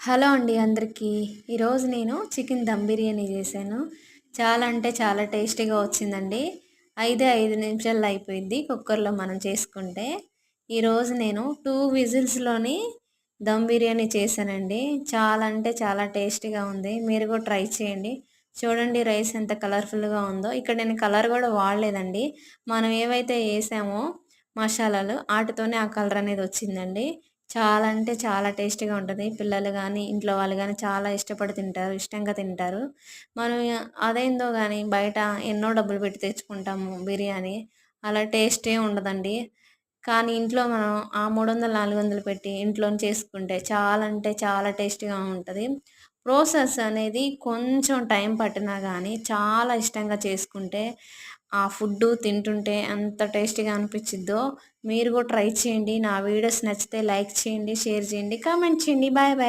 Hello అండి అందరికీ. ఈరోజు నేను చికెన్ దమ్ బిర్యానీ చేశాను. చాలా అంటే చాలా టేస్టీగా వచ్చిందండి. 5 నిమిషాల్లో అయిపోయిద్ది కుక్కర్‌లో మనం చేసుకుంటే. ఈరోజు నేను 2 విజిల్స్‌లోని దమ్ బిర్యానీ చేశానండి. చాలా అంటే చాలా టేస్టీగా ఉంది. మీరు కూడా ట్రై చేయండి. చూడండి రైస్ ఎంత కలర్‌ఫుల్‌గా ఉందో. ఇక్కడ నేను కలర్ కూడా వాడలేదండి. మనం ఏవైతే ఏసామో మసాలాలు ఆటితోనే ఆ కలర్ అనేది వచ్చిందండి. చాలా అంటే చాలా టేస్టీగా ఉంటది. పిల్లలు గానీ, ఇంట్లో వాళ్ళు గానీ చాలా ఇష్టపడి తింటారు. ఇష్టంగా తింటారు. మనం అదేందో గానీ బయట ఎన్నో డబ్బులు పెట్టి తెచ్చుకుంటాము బిర్యానీ. అలా టేస్టే ఉండదండి. కానీ ఇంట్లో మనం ఆ 300, 400 పెట్టి ఇంట్లోనే చేసుకుంటే చాలా అంటే చాలా టేస్టీగా ఉంటది. ప్రాసెస్ అనేది కొంచెం టైం పట్టినా గానీ చాలా ఇష్టంగా చేసుకుంటే ఆ ఫుడ్డు తింటుంటే ఎంత టేస్టీగా అనిపిచ్చిద్దో మీరు కూడా ట్రై చేయండి. నా వీడియోస్ నచ్చితే లైక్ చేయండి, షేర్ చేయండి, కామెంట్ చేయండి. Bye bye.